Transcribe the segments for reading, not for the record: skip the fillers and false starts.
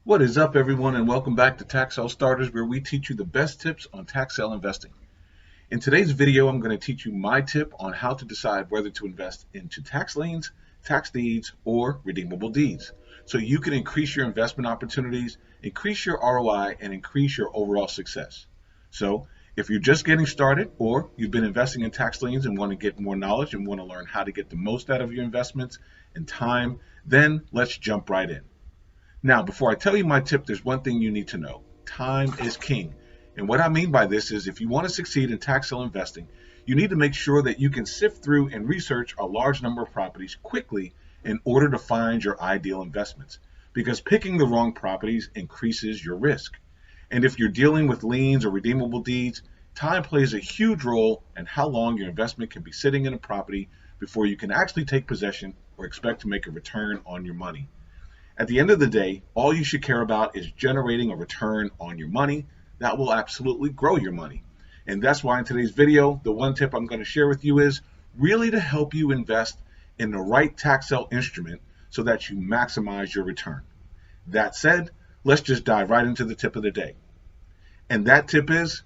What is up, everyone, and welcome back to Tax Sale Starters, where we teach you the best tips on tax sale investing. In today's video, I'm going to teach you my tip on how to decide whether to invest into tax liens, tax deeds, or redeemable deeds, so you can increase your investment opportunities, increase your ROI, and increase your overall success. So, if you're just getting started, or you've been investing in tax liens and want to get more knowledge and want to learn how to get the most out of your investments and time, then let's jump right in. Now, before I tell you my tip, there's one thing you need to know. Time is king. And what I mean by this is if you want to succeed in tax sale investing, you need to make sure that you can sift through and research a large number of properties quickly in order to find your ideal investments. Because picking the wrong properties increases your risk. And if you're dealing with liens or redeemable deeds, time plays a huge role in how long your investment can be sitting in a property before you can actually take possession or expect to make a return on your money. At the end of the day, all you should care about is generating a return on your money that will absolutely grow your money. And that's why in today's video, the one tip I'm going to share with you is really to help you invest in the right tax sale instrument so that you maximize your return. That said, let's just dive right into the tip of the day. And that tip is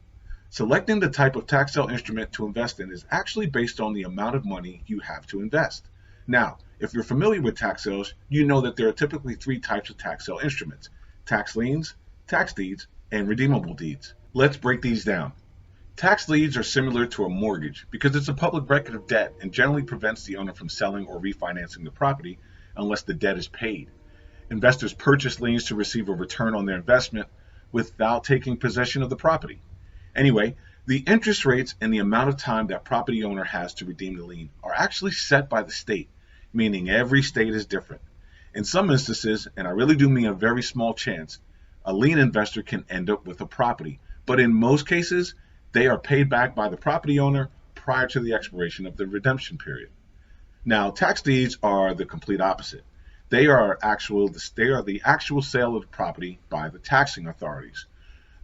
selecting the type of tax sale instrument to invest in is actually based on the amount of money you have to invest. Now, if you're familiar with tax sales, you know that there are typically three types of tax sale instruments: tax liens, tax deeds, and redeemable deeds. Let's break these down. Tax liens are similar to a mortgage because it's a public record of debt and generally prevents the owner from selling or refinancing the property unless the debt is paid. Investors purchase liens to receive a return on their investment without taking possession of the property. Anyway, the interest rates and the amount of time that property owner has to redeem the lien are actually set by the state, meaning every state is different. In some instances, and I really do mean a very small chance, a lien investor can end up with a property, but in most cases, they are paid back by the property owner prior to the expiration of the redemption period. Now, tax deeds are the complete opposite. They are the actual sale of the property by the taxing authorities.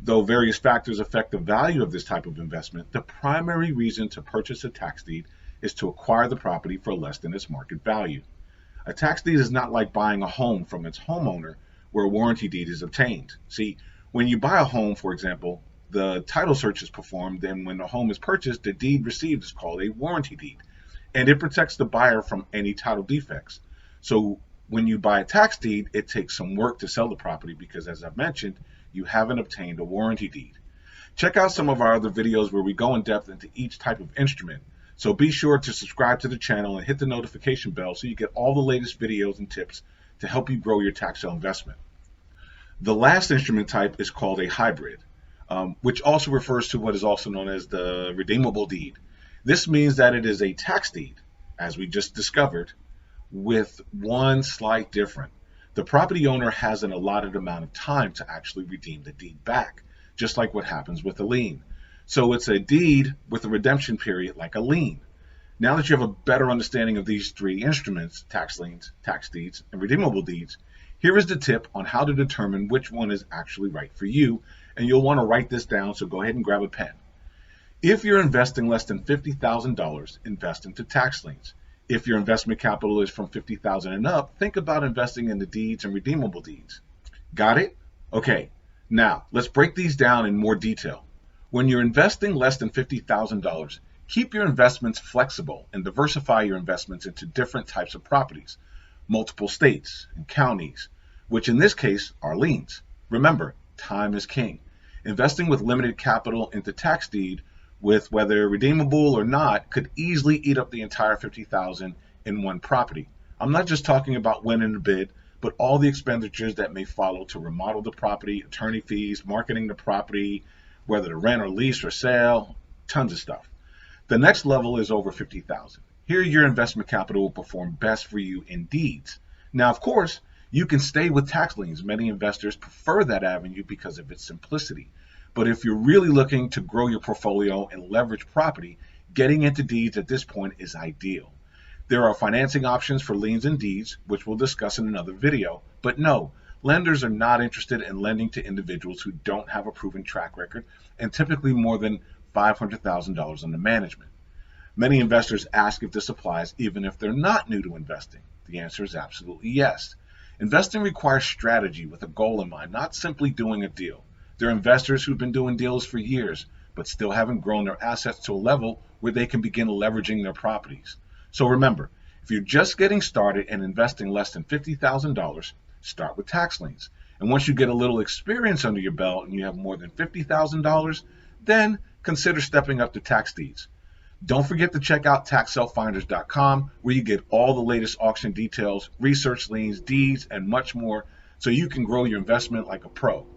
Though various factors affect the value of this type of investment, the primary reason to purchase a tax deed is to acquire the property for less than its market value. A tax deed is not like buying a home from its homeowner where a warranty deed is obtained. See, when you buy a home, for example, the title search is performed, and when the home is purchased, the deed received is called a warranty deed, and it protects the buyer from any title defects. So when you buy a tax deed, it takes some work to sell the property because, as I've mentioned, you haven't obtained a warranty deed. Check out some of our other videos where we go in depth into each type of instrument. So be sure to subscribe to the channel and hit the notification bell so you get all the latest videos and tips to help you grow your tax sale investment. The last instrument type is called a hybrid, which also refers to what is also known as the redeemable deed. This means that it is a tax deed, as we just discovered, with one slight difference. The property owner has an allotted amount of time to actually redeem the deed back, just like what happens with a lien. So it's a deed with a redemption period like a lien. Now that you have a better understanding of these three instruments, tax liens, tax deeds, and redeemable deeds, here is the tip on how to determine which one is actually right for you, and you'll want to write this down, so go ahead and grab a pen. If you're investing less than $50,000, invest into tax liens. If your investment capital is from $50,000 and up, think about investing in the deeds and redeemable deeds. Got it? Okay, now let's break these down in more detail. When you're investing less than $50,000, keep your investments flexible and diversify your investments into different types of properties, multiple states and counties, which in this case are liens. Remember, time is king. Investing with limited capital into tax deed, with whether redeemable or not, could easily eat up the entire $50,000 in one property. I'm not just talking about winning the bid, but all the expenditures that may follow to remodel the property, attorney fees, marketing the property, whether to rent or lease or sell, tons of stuff. The next level is over $50,000. Here your investment capital will perform best for you in deeds. Now, of course, you can stay with tax liens. Many investors prefer that avenue because of its simplicity. But if you're really looking to grow your portfolio and leverage property, getting into deeds at this point is ideal. There are financing options for liens and deeds, which we'll discuss in another video, but no, lenders are not interested in lending to individuals who don't have a proven track record and typically more than $500,000 under management. Many investors ask if this applies even if they're not new to investing. The answer is absolutely yes. Investing requires strategy with a goal in mind, not simply doing a deal. There are investors who've been doing deals for years, but still haven't grown their assets to a level where they can begin leveraging their properties. So remember, if you're just getting started and investing less than $50,000, start with tax liens. And once you get a little experience under your belt and you have more than $50,000, then consider stepping up to tax deeds. Don't forget to check out taxselfinders.com, where you get all the latest auction details, research liens, deeds, and much more, so you can grow your investment like a pro.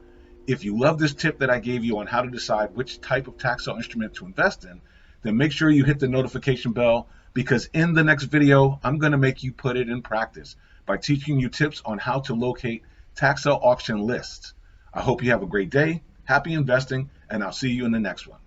If you love this tip that I gave you on how to decide which type of tax sale instrument to invest in, then make sure you hit the notification bell, because in the next video, I'm going to make you put it in practice by teaching you tips on how to locate tax sale auction lists. I hope you have a great day, happy investing, and I'll see you in the next one.